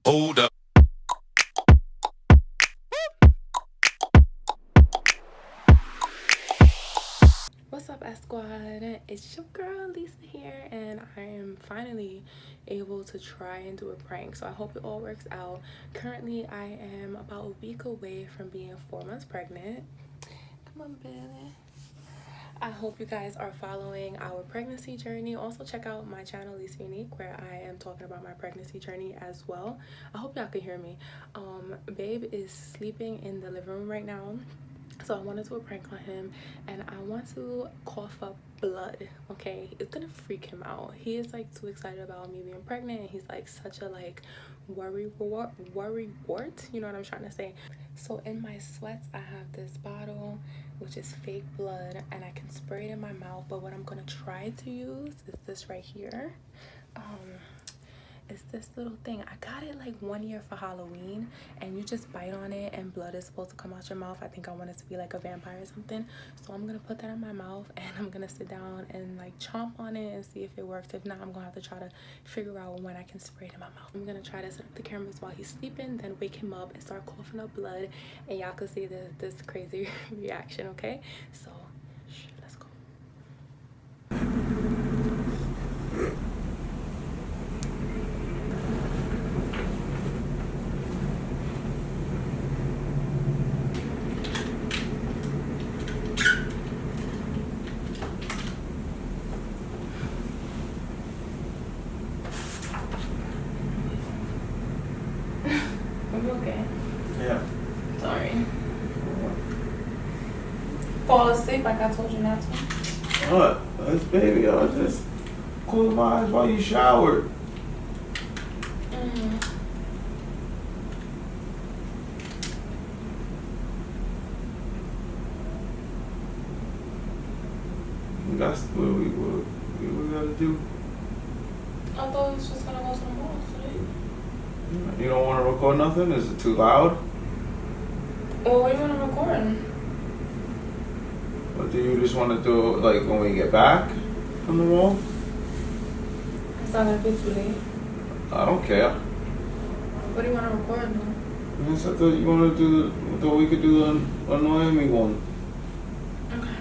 Hold up. What's up, S Squad? It's your girl Lisa here, and I am finally able to try and do a prank. So I hope it all works out. Currently, I am about a week away from being 4 months pregnant. Come on, baby. I hope you guys are following our pregnancy journey. Also, check out my channel, Leesa Unique, where I am talking about my pregnancy journey as well. I hope y'all can hear me. Babe is sleeping in the living room right now. So I want to do a prank on him, and I want to cough up blood. Okay, it's gonna freak him out. He is like too excited about me being pregnant, and he's like such a like worry wart. You know what I'm trying to say? So in my sweats, I have this bottle, which is fake blood, and I can spray it in my mouth. But what I'm gonna try to use is this right here. It's this little thing. I got it like 1 year for Halloween, and you just bite on it and blood is supposed to come out your mouth. I think I want it to be like a vampire or something. So I'm gonna put that in my mouth, and I'm gonna sit down and like chomp on it and see if it works. If not, I'm gonna have to try to figure out when I can spray it in my mouth. I'm gonna try to set up the cameras while he's sleeping, then wake him up and start coughing up blood, and y'all can see this crazy reaction. Okay, so let's go. Are you okay? Yeah. Sorry. Fall asleep like I told you not to. What? That's baby. I just closed my eyes while you showered. That's what we gotta do. I thought he was just gonna go to the mall today. You don't want to record nothing? Is it too loud? Well, what do you want to record? Or do you just want to do it like when we get back from the mall? It's not gonna be too late. I don't care. What do you want to record though? I thought you want to do. Thought we could do the annoying me one. Okay.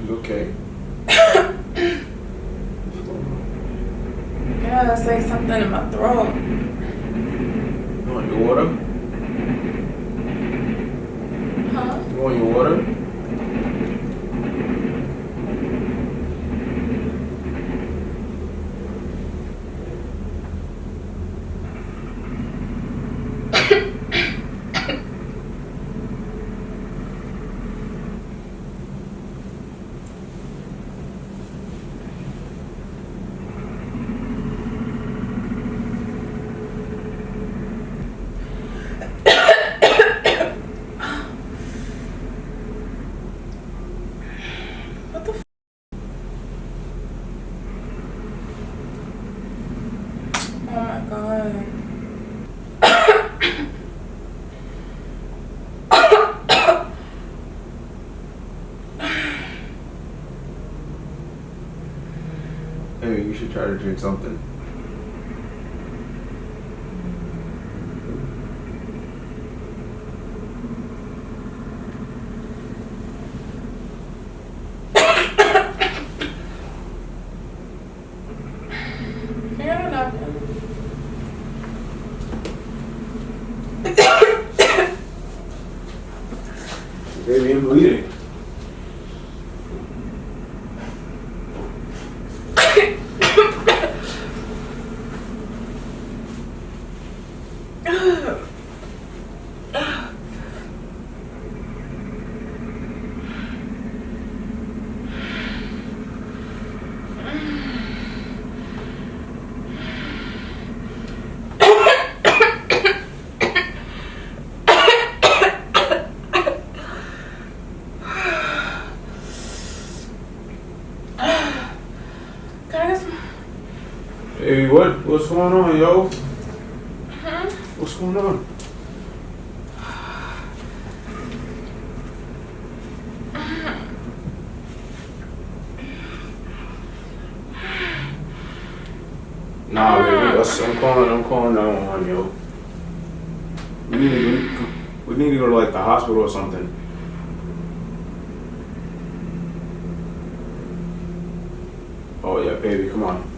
You okay? Yeah, that's like something in my throat. You want your water? Huh? You want your water? What the Oh my god. Maybe you should try to drink something. Can you get a napkin? Baby, I'm bleeding. Baby, what's going on, yo? Hmm? What's going on? Nah, baby, I'm calling 911, yo. We need to go to like the hospital or something. Oh yeah, baby, come on.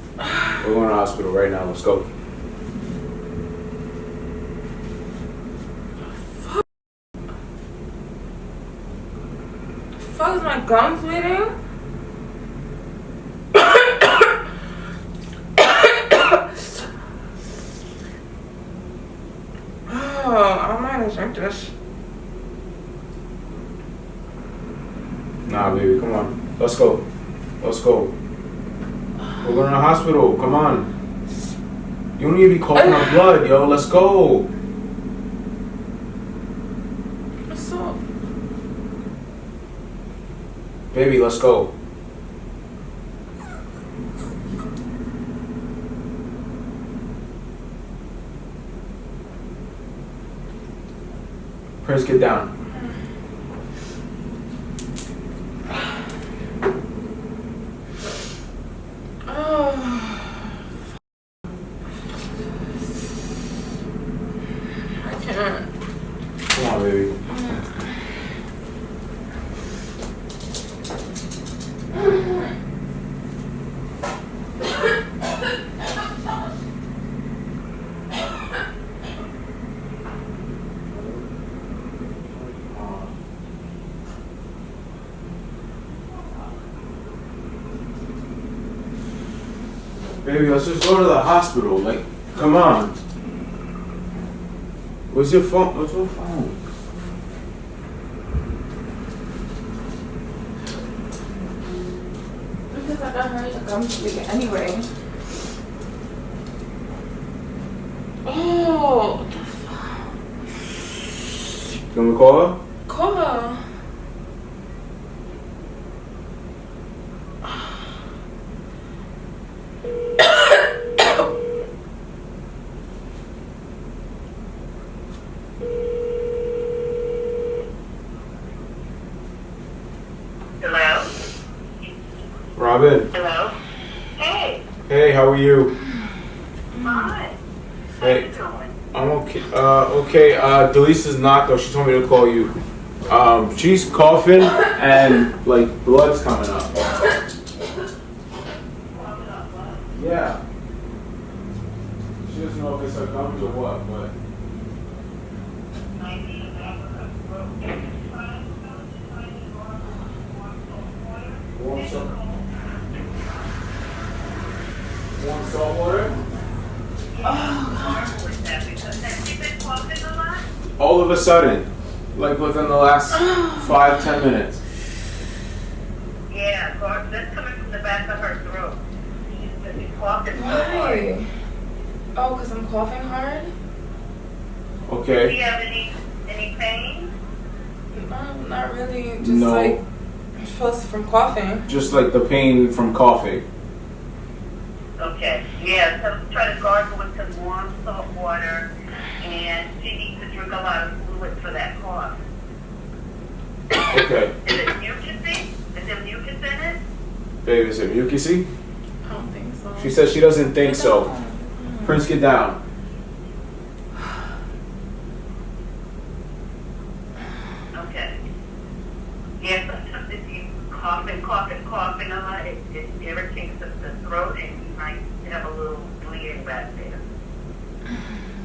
We're going to the hospital right now. Let's go. Fuck, is my gums bleeding? Oh, I'm not gonna drink this. Nah, baby, come on. Let's go. Let's go. We're going to the hospital. Come on. You don't need to be coughing up blood, yo. Let's go. So, Baby, let's go. Prince, get down. I can't. Come on, baby. Baby, let's just go to the hospital. Like, come on. Where's your phone? What's your phone? Because I got her your gums bleeding anyway. Oh, what the fuck? Can we call her? Call her. Hello? Robin. Hello? Hey, Hey, how are you? hi. How Hey. you doing? I'm okay. Okay. Delisa's not though. She told me to call you. She's coughing and like blood's coming up. Yeah. She doesn't know if it's her gums or what, but. Warm salt. Warm salt water. Have you been coughing a lot? All of a sudden, like within the last 5-10 minutes. Yeah, that's coming from the back of her throat. She's been coughing so hard. Why? Oh, because I'm coughing hard? Do Okay. you have any pain? No, not really. Just No. like, feels from coughing. Just like the pain from coughing. Okay. Yeah, so try to gargle with some warm salt water, and she needs to drink a lot of fluid for that cough. Okay. Is it mucusy? Is there mucus in it? Babe, is it mucusy? I don't think so. She says she doesn't think so. Prince, get down. Okay. Yeah, sometimes if you coughing a lot, it irritates the throat and you might have a little bleeding back there.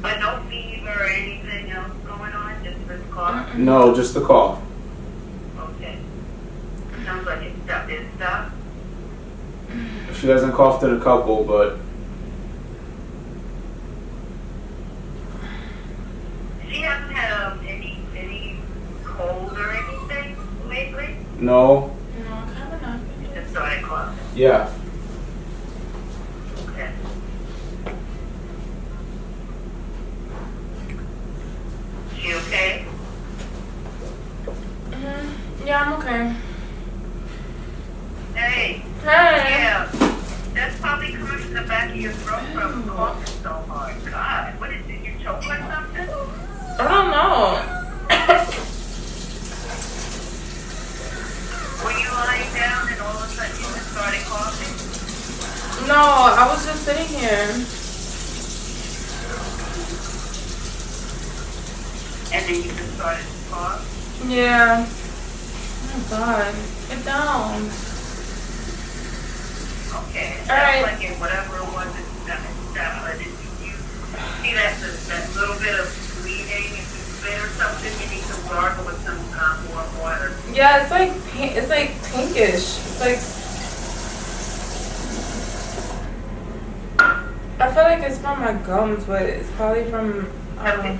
But no fever or anything else going on, just this cough? No, just the cough. Okay. Sounds like it's stuff. She hasn't coughed in a couple, but She hasn't had any cold or anything lately? no. No, kind of not. She just started coughing. Yeah. Okay. She okay? Yeah, I'm okay. Hey. Hey. Yeah. That's probably coming from the back of your throat, started coughing? No, I was just sitting here. And then you just started to cough? Yeah. Oh my god. Get down. Okay. All right. Like in whatever it was, did you see that little bit of bleeding? If you spit or something, you need to gargle with some warm water. Yeah, it's like pinkish. It's like, I feel like it's from my gums, but it's probably from huh?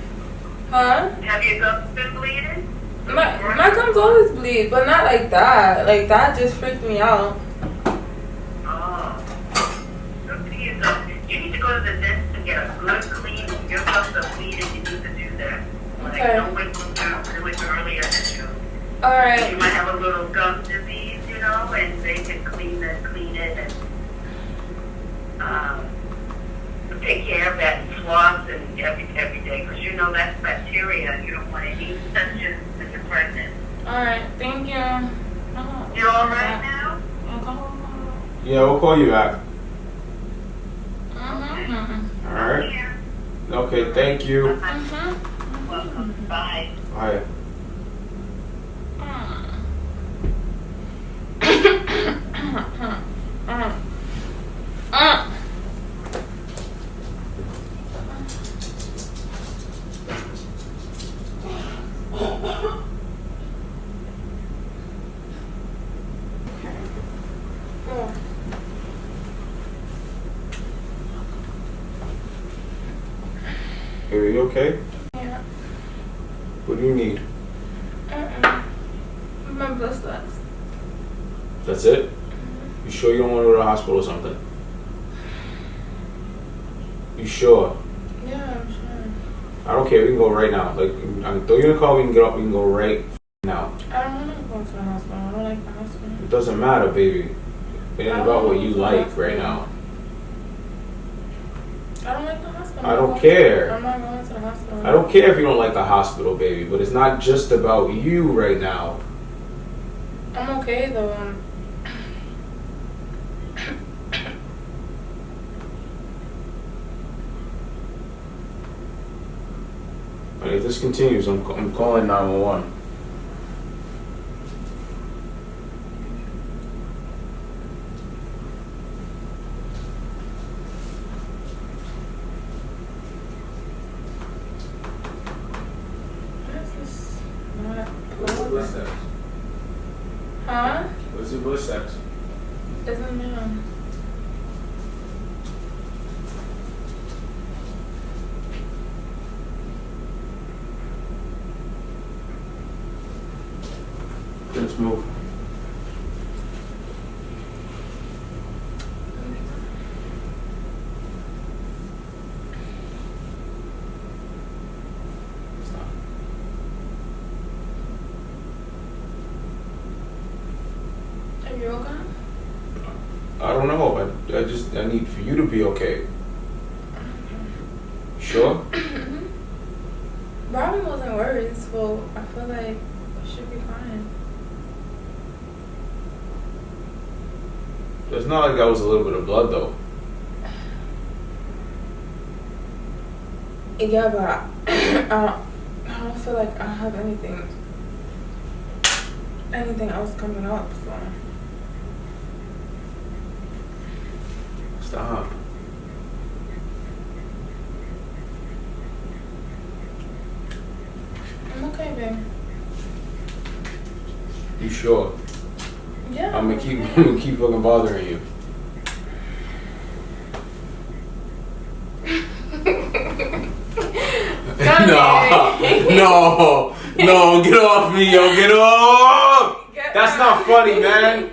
Have your gums been bleeding? My gums always bleed, but not like that. Like that just freaked me out. Oh. You need to go to the dentist and get a good clean. Your gums are bleeding. You need to do that. Okay. Like, don't wait till do it earlier than you. All right. You might have a little gum disease, you know, and they can clean it and take care of that and floss and every day, because you know that's bacteria and you don't want any infections when you're pregnant. All right. Thank you. You all right now? Yeah, we'll call you back. Mm-hmm. All right. Okay, thank you. Welcome. Bye. Bye. Are you okay? Yeah. What do you need? My blood sucks. That's it? You sure you don't want to go to the hospital or something? You sure? Yeah, I'm sure. I don't care. We can go right now. Like, I can throw you in the car. We can get up. We can go right now. I don't want to go to the hospital. I don't like the hospital. It doesn't matter, baby. It ain't about what you like right now. I don't like the hospital. I don't care. I'm not going to the hospital. I don't care if you don't like the hospital, baby. But it's not just about you right now. I'm okay though. And if this continues, I'm calling 911. Huh? What's your blood sex? Isn't there? Let's move. Stop. Are you okay? I don't know. I need for you to be okay. Sure? Robin wasn't worried, so I feel like it should be fine. It's not like that was a little bit of blood, though. Yeah, but I don't feel like I have anything else coming up, so. Stop. I'm okay, babe. You sure? Yeah. I'm gonna keep fucking bothering you. No, get off me, yo, get off! That's not funny, man.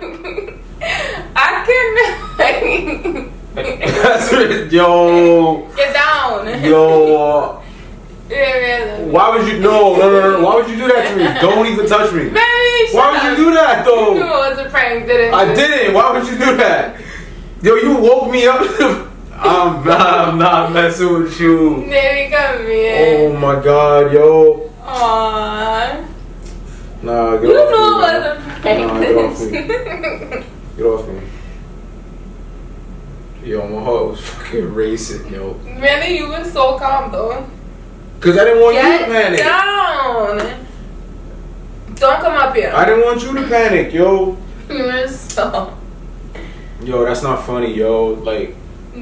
I can. That's it, yo. Get down. Yo. Yeah. Why would you? No. Why would you do that to me? Don't even touch me. Baby, why would you do that, though? You knew it was a prank, didn't you? I didn't. Why would you do that? Yo, you woke me up. I'm not messing with you. Baby, come here. Oh my God, yo. Aww. Nah, get you off me. You knew it was a prank. Nah, get off me. Get off me. Yo, my heart was fucking racing, yo. Really, you were so calm though. Cause I didn't want you to Get panic. down. Don't come up here. I didn't want you to panic, yo. You were so. Yo, that's not funny, yo. Like,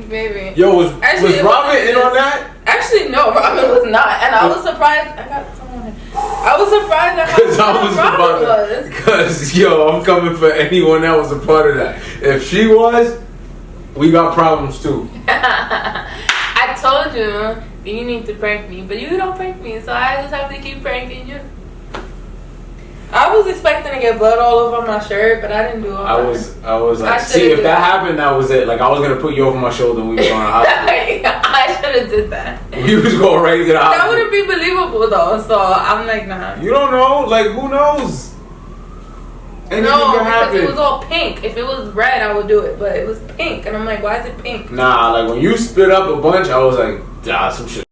Baby. yo, was Actually, Robin in on that? Actually, no, Robin was not, and I was surprised. I got someone. I was surprised at Cause I how was Robin about to. Cause yo, I'm coming for anyone that was a part of that. If she was, we got problems too. I told you that you need to prank me, but you don't prank me, so I just have to keep pranking you. I was expecting to get blood all over my shirt, but I didn't do all I that. was like, I see, if did that that. happened, that was it. Like, I was gonna put you over my shoulder and we was going to the hospital. I should have did that. We was going right to the That hospital. wouldn't be believable though, so I'm like, nah. You don't know, like, who knows? Anything No, can because happen. it was all pink. If it was red, I would do it, but it was pink, and I'm like, why is it pink? Nah, like when you spit up a bunch, I was like, some shit